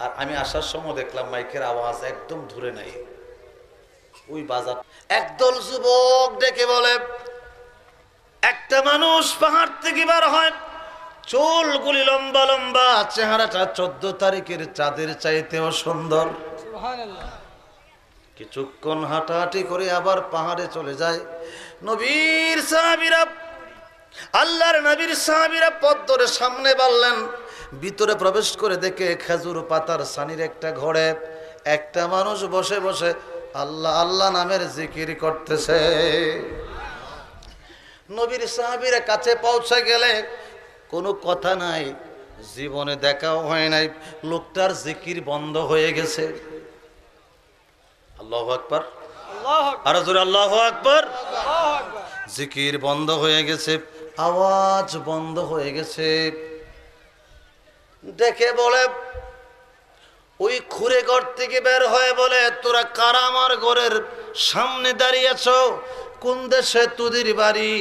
আর আমি আসার সময় দেখলাম মাইকের আওয়াজ একদম ধরে নাই, ওই বাজার একদল যুবক ডেকে বলে, একটা মানুষ পাহাড় থেকে বার হয়, চুলগুলি লম্বা লম্বা, চেহারাটা 14 তারিখের চাঁদের চাইতেও সুন্দর। কিছুক্ষণ হাঁটাহাঁটি করে আবার পাহাড়ে চলে যায়। নবীর সাহাবীরা, আল্লাহর নবীর সাহাবীরা পথ ধরে সামনে বাড়লেন। ভিতরে প্রবেশ করে দেখে খেজুর পাতার ছানির একটা ঘরে একটা মানুষ বসে বসে আল্লাহ আল্লাহ নামের জিকির করতেছে। নবীর সাহাবীরা কাছে পৌঁছে গেলে কোনো কথা নাই, জীবনে দেখাও হয় নাই, লোকটার জিকির বন্ধ হয়ে গেছে। আল্লাহু আকবার, আর জোরে আল্লাহু আকবার। জিকির বন্ধ হয়ে গেছে, আওয়াজ বন্ধ হয়ে গেছে। দেখে বলে, ওই খুঁড়ে ঘর থেকে বের হয়ে বলে, তোরা কারা আমার ঘরের সামনে দাঁড়িয়ে আছো? কোন দেশে তোদের বাড়ি?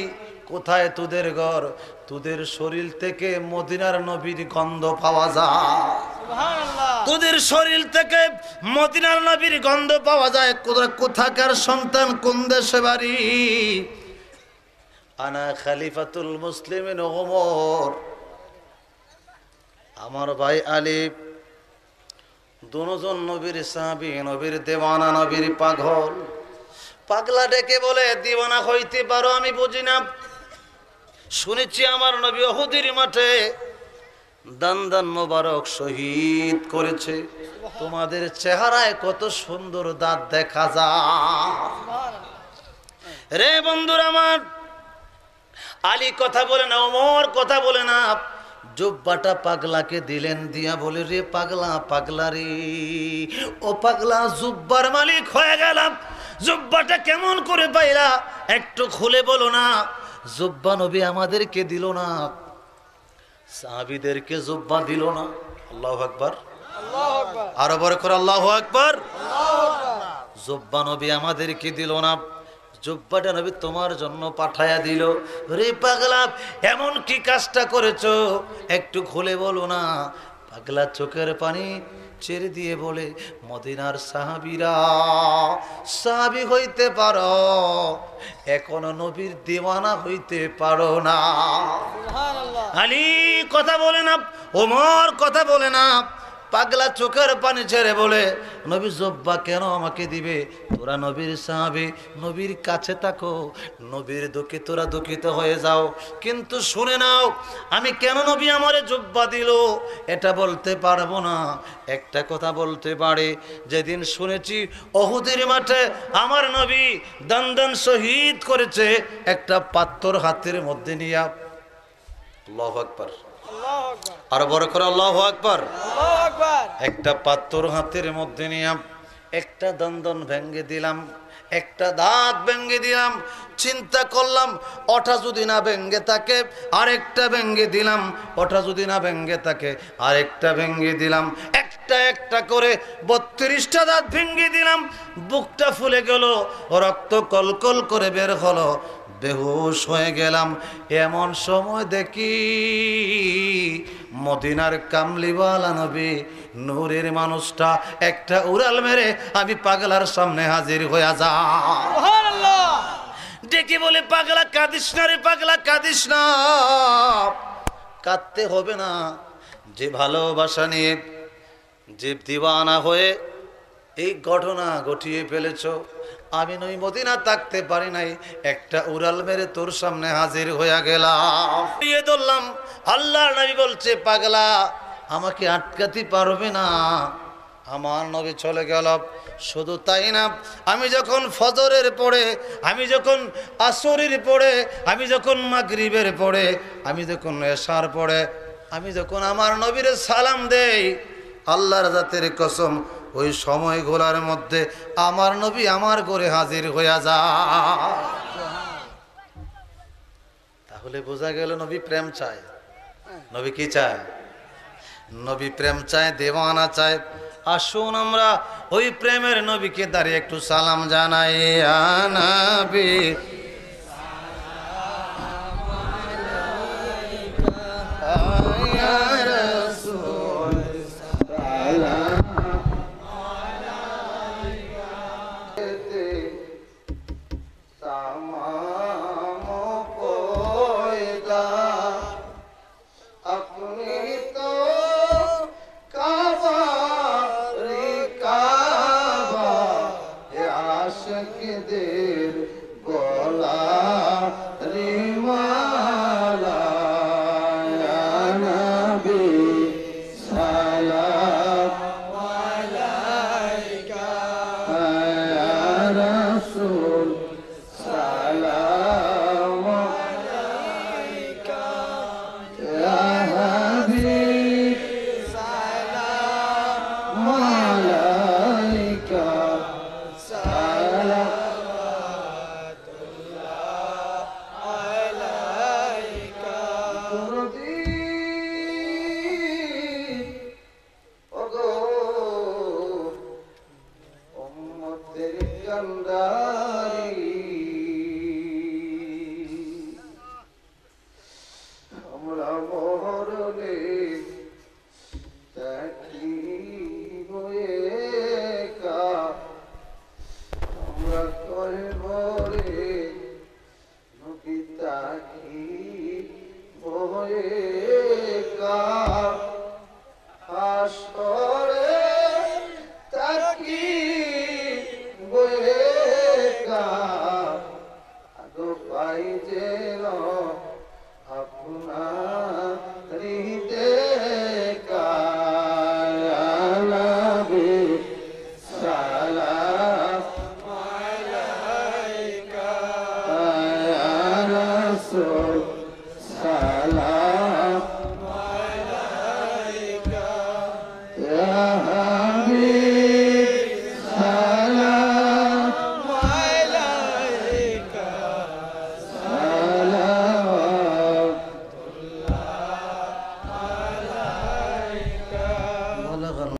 কোথায় তোদের ঘর? তোদের শরীর থেকে মদিনার নবীর গন্ধ পাওয়া যায়, তোদের শরীর থেকে মদিনার নবীর গন্ধ পাওয়া যায়। কোথাকার সন্তান, কোন দেশে বাড়ি? আনা খলিফাতুল মুসলিমিন ওমর, আমার ভাই আলী। দুজন নবীর সাহাবী, নবীর দেওয়ানা, নবীর পাগল। পাগলা ডেকে বলে, দিওয়ানা হইতে পারো আমি বুঝি না, শুনেছি আমার নবী উহুদের মাঠে দান দান মোবারক শহীদ করেছে। তোমাদের চেহারায় কত সুন্দর দাঁত দেখা যায়। রে বন্ধুরা আমার, আলী কথা বলে না, ওমর কথা বলে না। জুব্বাটা পাগলাকে দিলেন, দিয়া বলে, রে পাগলা, পাগলা রে, ও পাগলা, জুব্বার মালিক হয়ে গেলাম, জুব্বাটা কেমন করে পাইলা একটু খুলে বলো না। জুব্বা নবী আমাদেরকে দিল না, সাহাবীদেরকে জুব্বা দিল না। আল্লাহু আকবার, আরো বড় করে আল্লাহু আকবার। জুব্বা নবী আমাদেরকে দিল না, জুব্বাটা নবী তোমার জন্য পাঠায়া দিল। রে পাগলা, এমন কি কাজটা করেছো একটু খুলে বলো না। পাগলা চোখের পানি ছেড়ে দিয়ে বলে, মদিনার সাহাবীরা সাহাবী হইতে পারো, এখনো নবীর দিওয়ানা হইতে পারো না। আলী কথা বলে না, ওমর কথা বলে না। পাগলা চোখের পানি ছেড়ে বলে, নবী জব্বা কেন আমাকে দিবে? তোরা নবীর সাহাবী, নবীর কাছে থাকো, নবীর দুঃখে তোরা দুঃখিত হয়ে যাও। কিন্তু শুনে নাও, আমি কেন নবী আমারে জব্বা দিল এটা বলতে পারবো না। একটা কথা বলতে পারে, যেদিন শুনেছি উহুদের মাঠে আমার নবী দান দান শহীদ করেছে, একটা পাথর হাতের মধ্যে নিয়া, আল্লাহু আকবার, আর বড় করে আল্লাহু আকবার, একটা পাথর হাতের মধ্যে নিয়ে একটা দন্দন ভেঙে দিলাম, একটা দাঁত ভেঙে দিলাম। চিন্তা করলাম, ওটা যদি না ভেঙে থাকে আরেকটা ভেঙে দিলাম, ওটা যদি না ভেঙে থাকে আরেকটা ভেঙে দিলাম। একটা একটা করে 32টা দাঁত ভেঙে দিলাম। বুকটা ফুলে গেল, রক্ত কলকল করে বের হলো, বেহুশ হয়ে গেলাম। এমন সময় দেখি মদিনার কামলিওয়ালা নবী, নূরের মানুষটা একটা উড়াল মেরে আমি পাগলার সামনে হাজির হয়ে যা। ডেকে বলে, পাগলা কাঁদিস না রে, পাগলা কাঁদিস না। কাঁদতে হবে না, যে ভালোবাসা নিয়ে, যে দিওয়ানা হয়ে এই ঘটনা ঘটিয়ে ফেলেছ, আমি নই মদিনা থাকতে পারি নাই, একটা উড়াল মেরে তোর সামনে হাজির হয়ে গেলাম। দিয়ে ধরলাম। আল্লাহর নবী বলছে, পাগলা আমাকে আটকাতে পারবে না। আমার নবী চলে গেল। শুধু তাই না, আমি যখন ফজরের পরে, আমি যখন আসরের পরে, আমি যখন মাগরিবের পরে, আমি যখন এশার পরে, আমি যখন আমার নবীর সালাম দেই, আল্লাহর জাতের কসম, ওই সময়গুলোর মধ্যে আমার নবী আমার ঘরে হাজির হইয়া যায়। তাহলে বোঝা গেল নবী প্রেম চায়। নবী কি চায়? নবী প্রেম চায়, দেওয়ানা চায়। আসুন আমরা ওই প্রেমের নবীকে দাঁড়িয়ে একটু সালাম জানাই। আ নবী